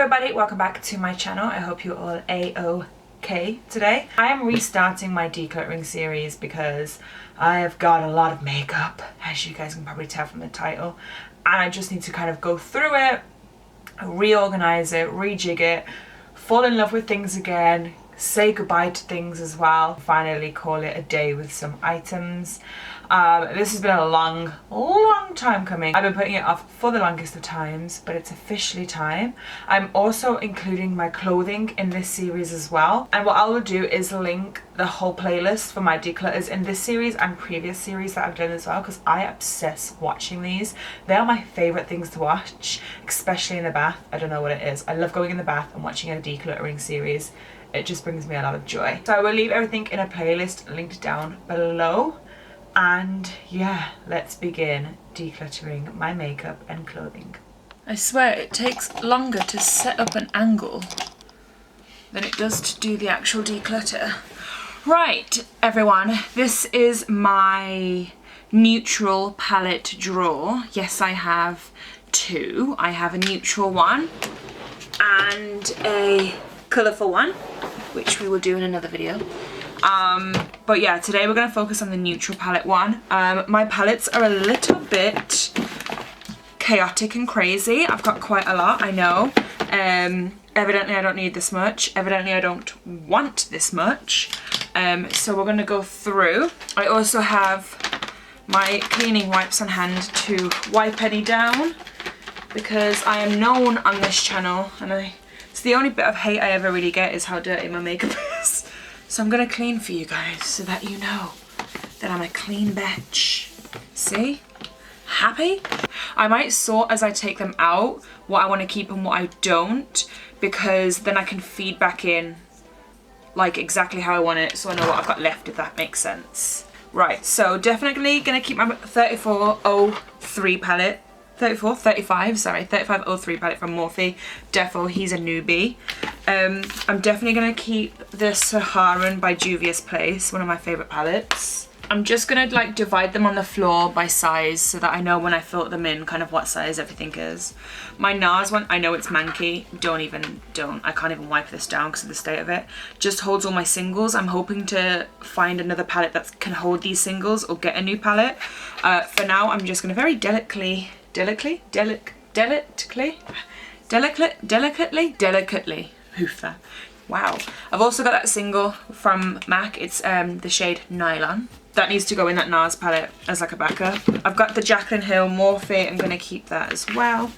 everybody, welcome back to my channel. I hope you're all a-okay today. I am restarting my decluttering series because I have got a lot of makeup, as you guys can probably tell from the title, and I just need to kind of go through it, reorganize it, rejig it, fall in love with things again, say goodbye to things as well, finally call it a day with some items. This has been a long time coming. I've been putting it off for the longest of times, but it's officially time. I'm also including my clothing in this series as well, and what I will do is link the whole playlist for my declutters in this series and previous series that I've done as well, because I obsess watching these. They are my favorite things to watch, especially in the bath. I don't know what it is. I love going in the bath and watching a decluttering series. It just brings me a lot of joy. So I will leave everything in a playlist linked down below. And yeah, let's begin decluttering my makeup and clothing. I swear it takes longer to set up an angle than it does to do the actual declutter. Right, everyone, this is my neutral palette drawer. Yes, I have two. I have a neutral one and a colourful one, which we will do in another video. But yeah, today we're going to focus on the neutral palette one. My palettes are a little bit chaotic and crazy. I've got quite a lot, I know. Evidently I don't need this much. Evidently I don't want this much. So we're going to go through. I also have my cleaning wipes on hand to wipe any down, because I am known on this channel, and it's the only bit of hate I ever really get is how dirty my makeup is. So I'm going to clean for you guys so that you know that I'm a clean bitch. See? Happy? I might sort as I take them out what I want to keep and what I don't, because then I can feed back in like exactly how I want it, so I know what I've got left, if that makes sense. Right, so definitely going to keep my 3403 palette. 3503 palette from Morphe. Defo, he's a newbie. I'm definitely going to keep the Saharan by Juvia's Place, one of my favourite palettes. I'm just going to like divide them on the floor by size so that I know when I filter them in kind of what size everything is. My NARS one, I know it's manky. I can't even wipe this down because of the state of it. Just holds all my singles. I'm hoping to find another palette that can hold these singles or get a new palette. For now, I'm just going to very delicately, hoof that. Wow. I've also got that single from MAC. It's the shade Nylon. That needs to go in that NARS palette as like a backup. I've got the Jaclyn Hill Morphe. I'm going to keep that as well.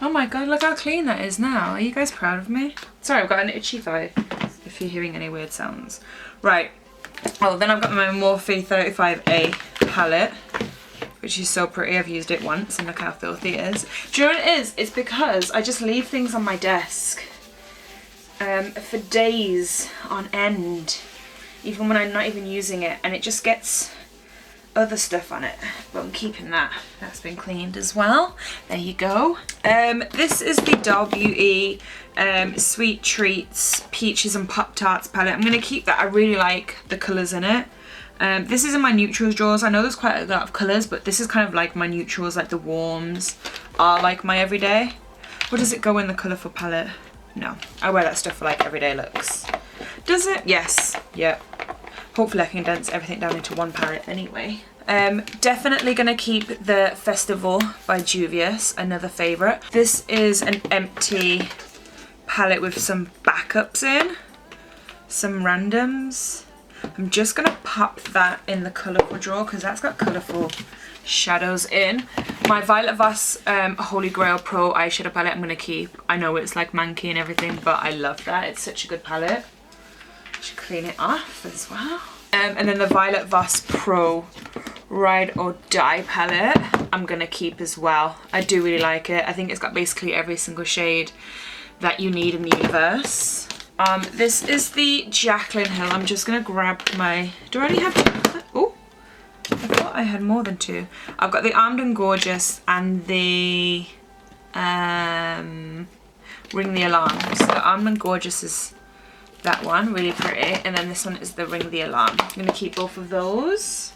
Oh my god, look how clean that is now. Are you guys proud of me? Sorry, I've got an itchy thigh if you're hearing any weird sounds. Right. Oh, then I've got my Morphe 35A palette, which is so pretty. I've used it once and look how filthy it is. Do you know what it is? It's because I just leave things on my desk for days on end, even when I'm not even using it, and it just gets other stuff on it. But I'm keeping that. That's been cleaned as well. There you go. This is the Doll Beauty Sweet Treats Peaches and Pop-Tarts palette. I'm going to keep that. I really like the colours in it. This is in my neutrals drawers. I know there's quite a lot of colours, but this is kind of like my neutrals, like the warms are like my everyday. Or does it go in the colourful palette? No. I wear that stuff for like everyday looks. Does it? Yes. Yep. Hopefully I can condense everything down into one palette anyway. Definitely going to keep the Festival by Juvia's, another favourite. This is an empty palette with some backups in, some randoms. I'm just going to pop that in the colourful drawer because that's got colourful shadows in. My Violet Voss Holy Grail Pro eyeshadow palette I'm going to keep. I know it's like manky and everything, but I love that. It's such a good palette. Should clean it off as well. And then the Violet Voss Pro Ride or Die palette I'm gonna keep as well. I do really like it. I think it's got basically every single shade that you need in the universe. This is the Jaclyn Hill. I'm just gonna grab my, do I already have two? Oh, I thought I had more than two. I've got the Armed and Gorgeous and the Ring the Alarm. So the Armed and Gorgeous is that one, really pretty. And then this one is the Ring the Alarm. I'm going to keep both of those.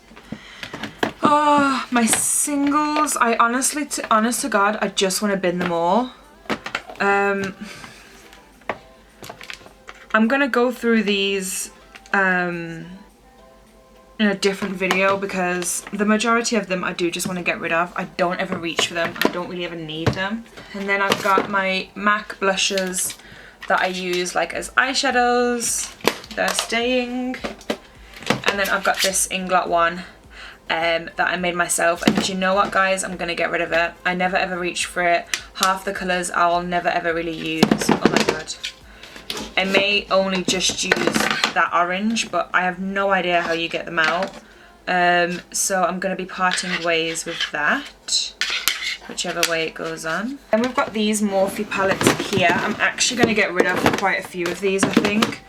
Oh, my singles. I honestly, honest to God, I just want to bin them all. I'm going to go through these in a different video because the majority of them I do just want to get rid of. I don't ever reach for them. I don't really ever need them. And then I've got my MAC blushes that I use like as eyeshadows. They're staying. And then I've got this Inglot one that I made myself. And you know what, guys? I'm going to get rid of it. I never ever reach for it. Half the colours I'll never ever really use. Oh my God. I may only just use that orange, but I have no idea how you get them out. So I'm going to be parting ways with that, whichever way it goes on. And we've got these Morphe palettes here. I'm actually going to get rid of quite a few of these, I think,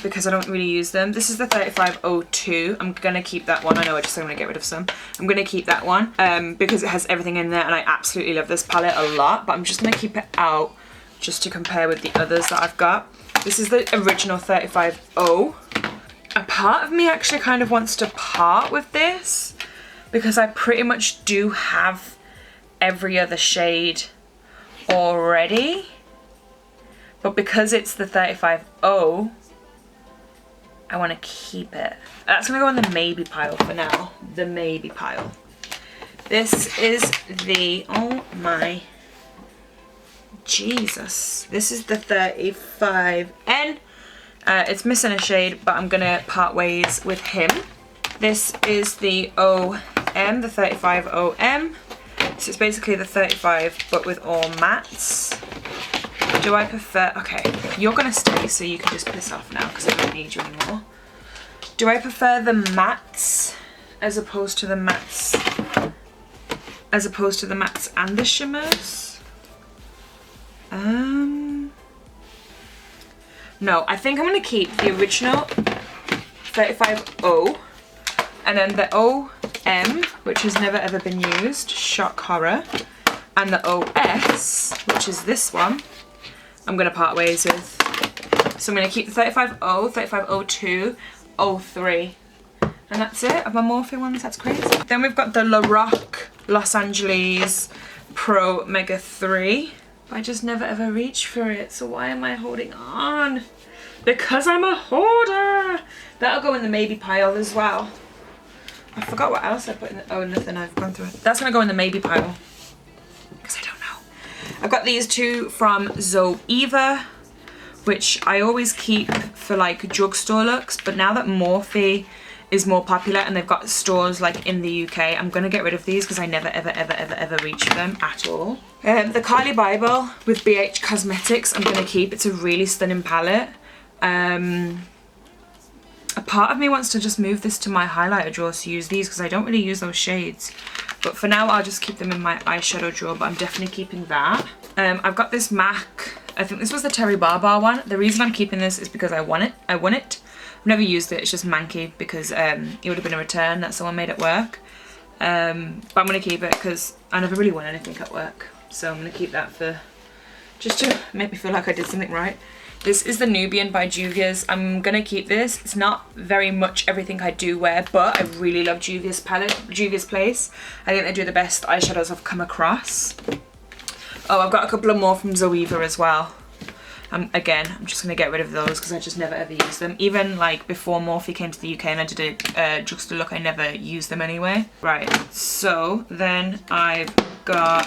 because I don't really use them. This is the 3502. I'm going to keep that one. I know I just don't want to get rid of some. I'm going to keep that one because it has everything in there, and I absolutely love this palette a lot, but I'm just going to keep it out just to compare with the others that I've got. This is the original 35O. A part of me actually kind of wants to part with this because I pretty much do have every other shade already. But because it's the 35O, I want to keep it. That's going to go in the maybe pile for now. The maybe pile. This is the, oh my Jesus. This is the 35N. It's missing a shade, but I'm gonna part ways with him. This is the OM, the 35OM. So it's basically the 35, but with all mattes. Do I prefer, okay, you're gonna stay so you can just piss off now because I don't need you anymore. Do I prefer the mattes as opposed to the mattes, and the shimmers? No, I think I'm going to keep the original 35O and then the OM, which has never ever been used, Shock Horror, and the OS, which is this one, I'm going to part ways with. So I'm going to keep the 35O, 3502, 03, and that's it of my Morphe ones. That's crazy. Then we've got the La Roque Los Angeles Pro Mega 3. I just never ever reach for it, so why am I holding on? Because I'm a hoarder! That'll go in the maybe pile as well. I forgot what else I put in the, oh, nothing, I've gone through it. That's gonna go in the maybe pile, because I don't know. I've got these two from Zoeva, which I always keep for like drugstore looks, but now that Morphe is more popular and they've got stores like in the UK, I'm gonna get rid of these because I never ever reach for them at all. The Kylie Bible with BH Cosmetics I'm gonna keep. It's a really stunning palette. A part of me wants to just move this to my highlighter drawer to use these because I don't really use those shades. But for now I'll just keep them in my eyeshadow drawer, but I'm definitely keeping that. I've got this MAC, I think this was the Terry Barbar one. The reason I'm keeping this is because I want it. I've never used it, it's just manky because it would have been a return that someone made at work. But I'm going to keep it because I never really want anything at work. So I'm going to keep that for, just to make me feel like I did something right. This is the Nubian by Juvia's. I'm going to keep this. It's not very much everything I do wear, but I really love Juvia's palette, Juvia's Place. I think they do the best eyeshadows I've come across. Oh, I've got a couple of more from Zoeva as well. Again, I'm just going to get rid of those because I just never ever use them. Even like before Morphe came to the UK and I did a drugstore look, I never used them anyway. Right, so then I've got,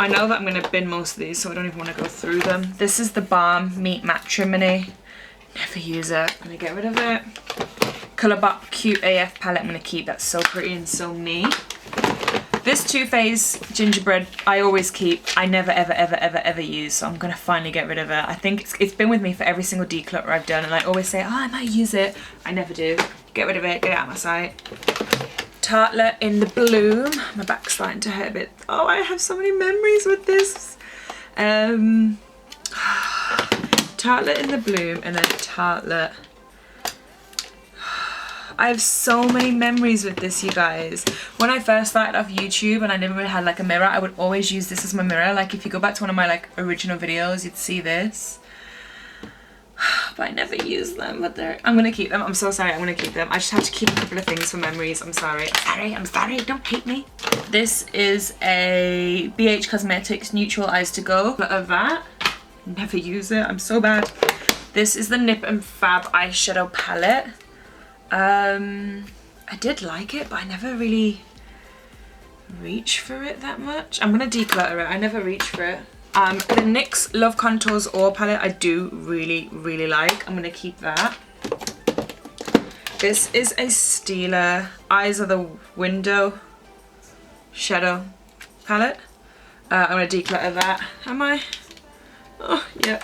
I know that I'm going to bin most of these, so I don't even want to go through them. This is the Balm Meet Matrimony. Never use it. I'm going to get rid of it. Colorbop Cute AF palette I'm going to keep. That's so pretty and so me. This Too Faced gingerbread I always keep. I never ever use, so I'm going to finally get rid of it. I think it's been with me for every single declutter I've done, and I always say, oh, I might use it. I never do. Get rid of it. Get it out of my sight. Tartlet in the Bloom. My back's starting to hurt a bit. Oh, I have so many memories with this. Tartlet in the Bloom and then Tartlet. I have so many memories with this, you guys. When I first started off YouTube and I never really had like a mirror, I would always use this as my mirror. Like if you go back to one of my like original videos, you'd see this. but I never use them, but I'm gonna keep them. I'm so sorry, I'm gonna keep them. I just have to keep a couple of things for memories. I'm sorry, don't hate me. This is a BH Cosmetics Neutral Eyes to Go. Look at that. Never use it, I'm so bad. This is the Nip and Fab eyeshadow palette. I did like it, but I never really reach for it that much. I'm gonna declutter it, I never reach for it. The NYX Love Contours Ore palette I do really like. I'm gonna keep that. This is a Stila Eyes of the Window shadow palette. I'm gonna declutter that. Am I? Oh, yeah.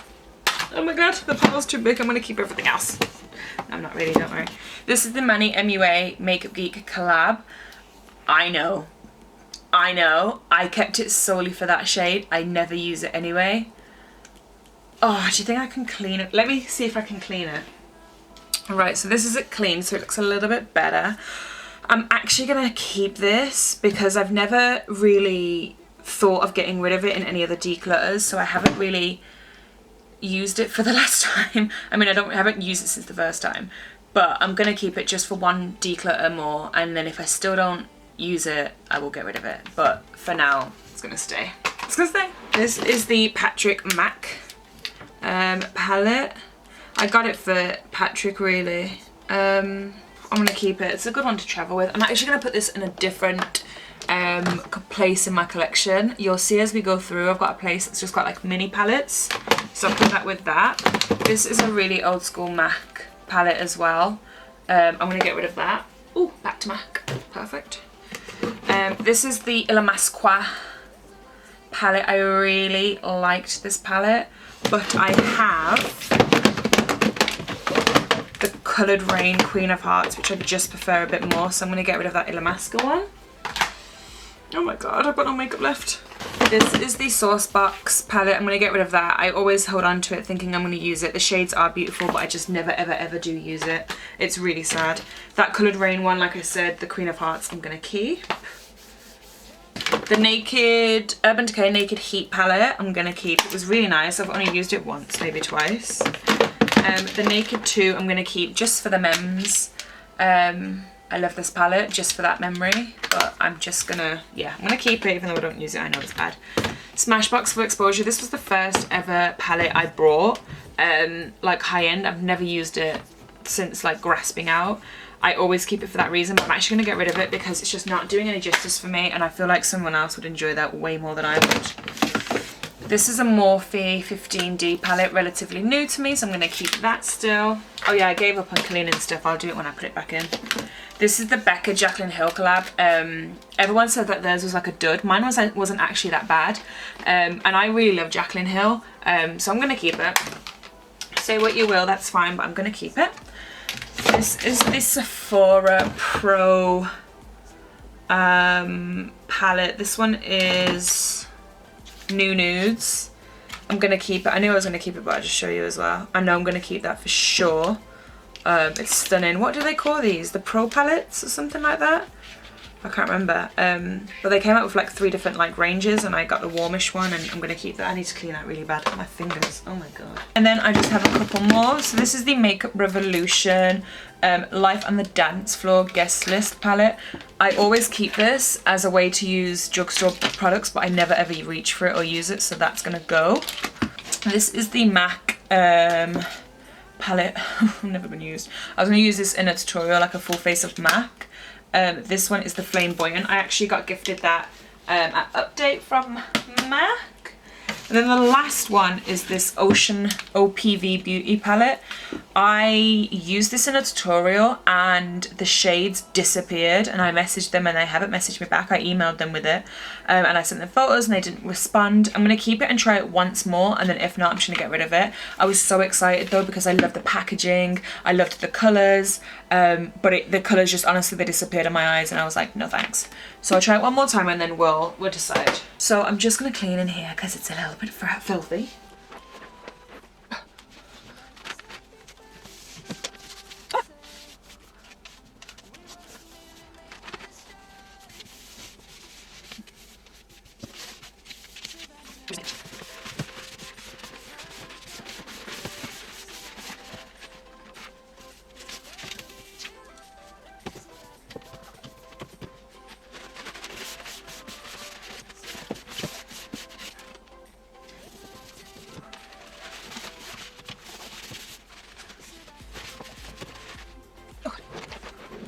Oh my god, the palette's too big. I'm gonna keep everything else. I'm not really, don't worry. This is the Manny MUA Makeup Geek collab. I know. I kept it solely for that shade. I never use it anyway. Oh, do you think I can clean it? Let me see if I can clean it. Alright, so this is it clean, so it looks a little bit better. I'm actually gonna keep this because I've never really thought of getting rid of it in any other declutters, so I haven't really used it for the last time. I mean, I haven't used it since the first time, but I'm gonna keep it just for one declutter more, and then if I still don't use it, I will get rid of it. But for now, it's gonna stay. It's gonna stay. This is the Patrick MAC palette. I got it for Patrick, really. I'm gonna keep it. It's a good one to travel with. I'm actually gonna put this in a different place in my collection. You'll see as we go through, I've got a place that's just got like mini palettes, so I'll put that with that. This is a really old school MAC palette as well. I'm gonna get rid of that. Oh, back to MAC. Perfect. This is the Ilamasqua palette. I really liked this palette, but I have the Coloured Rain Queen of Hearts, which I just prefer a bit more, so I'm going to get rid of that Ilamasqua one. Oh my god, I've got no makeup left. This is the Source Box palette. I'm going to get rid of that. I always hold on to it thinking I'm going to use it. The shades are beautiful, but I just never ever do use it. It's really sad. That Coloured Rain one, like I said, the Queen of Hearts, I'm going to keep. The Naked Urban Decay Naked Heat palette, I'm going to keep. It was really nice. I've only used it once, maybe twice. The Naked 2 I'm going to keep just for the mems. I love this palette just for that memory, but I'm just gonna, yeah, I'm gonna keep it even though I don't use it. I know it's bad. Smashbox for Exposure. This was the first ever palette I bought, like high-end. I've never used it since like Grasping Out. I always keep it for that reason, but I'm actually gonna get rid of it because it's just not doing any justice for me, and I feel like someone else would enjoy that way more than I would. This is a Morphe 15D palette, relatively new to me, so I'm going to keep that still. Oh yeah, I gave up on cleaning stuff. I'll do it when I put it back in. This is the Becca Jaclyn Hill collab. Everyone said that theirs was like a dud. Mine wasn't actually that bad. And I really love Jaclyn Hill, so I'm going to keep it. Say what you will, that's fine, but I'm going to keep it. This is the Sephora Pro palette. This one is New Nudes. I'm gonna keep it. I knew I was gonna keep it, but I'll just show you as well. I know I'm gonna keep that for sure. It's stunning. What do they call these? The Pro palettes or something like that? I can't remember. But they came out with like 3 different like ranges, and I got the warmish one, and I'm gonna keep that. I need to clean that really bad. My fingers. Oh my god. And then I just have a couple more. So this is the Makeup Revolution Life on the Dance Floor Guest List palette. I always keep this as a way to use drugstore products, but I never ever reach for it or use it, so that's gonna go. This is the MAC palette. Never been used. I was gonna use this in a tutorial, like a full face of MAC. This one is the Flamboyant. I actually got gifted that at Update from MAC. And then the last one is this Ocean OPV Beauty palette. I used this in a tutorial and the shades disappeared, and I messaged them and they haven't messaged me back. I emailed them with it and I sent them photos and they didn't respond. I'm going to keep it and try it once more, and then if not, I'm just going to get rid of it. I was so excited though because I love the packaging, I loved the colours, but the colours just honestly, they disappeared in my eyes, and I was like, no thanks. So I'll try it one more time and then we'll decide. So I'm just going to clean in here because it's a little bit filthy.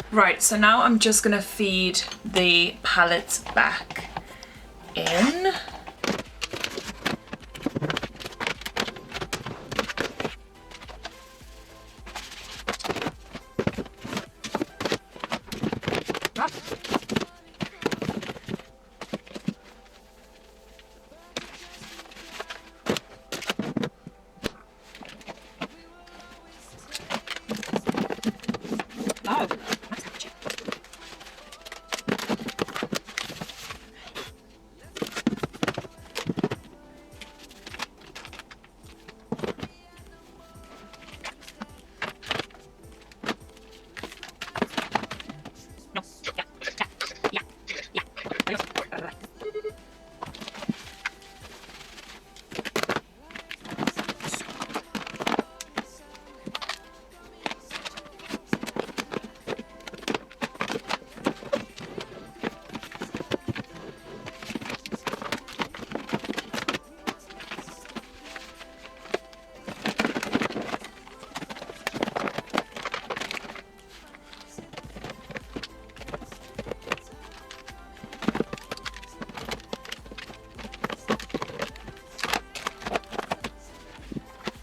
Right, so now I'm just gonna feed the palettes back in.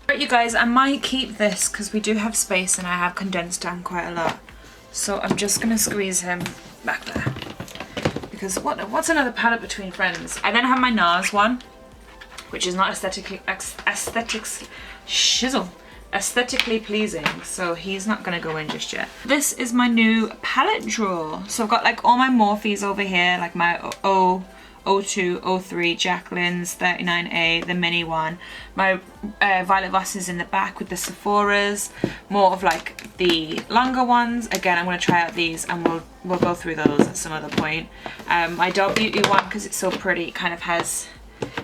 Right, you guys, I might keep this because we do have space and I have condensed down quite a lot. So I'm just going to squeeze him back there. Because what's another palette between friends? I then have my NARS one, which is not aesthetically pleasing, so he's not going to go in just yet. This is my new palette drawer. So I've got like all my Morphes over here, like my O2, O3, Jacqueline's 39A, the mini one. My Violet Voss is in the back with the Sephora's. More of like the longer ones. Again, I'm going to try out these and we'll go through those at some other point. My Dog Beauty one, because it's so pretty, kind of has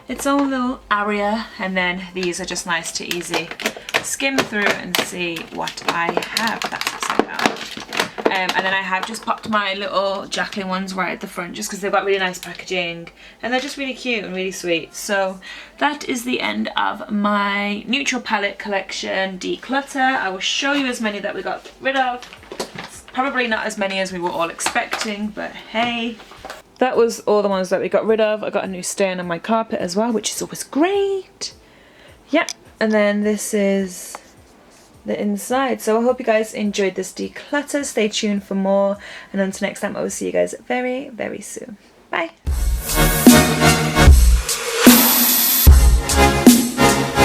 its own little area. And then these are just nice to easy skim through and see what I have. That's upside down. And then I have just popped my little Jacqueline ones right at the front just because they've got really nice packaging and they're just really cute and really sweet. So that is the end of my neutral palette collection declutter. I will show you as many that we got rid of. It's probably not as many as we were all expecting, but hey. That was all the ones that we got rid of. I got a new stain on my carpet as well, which is always great. Yeah, and then this is the inside. So I hope you guys enjoyed this declutter. Stay tuned for more, and until next time, I will see you guys very, very soon.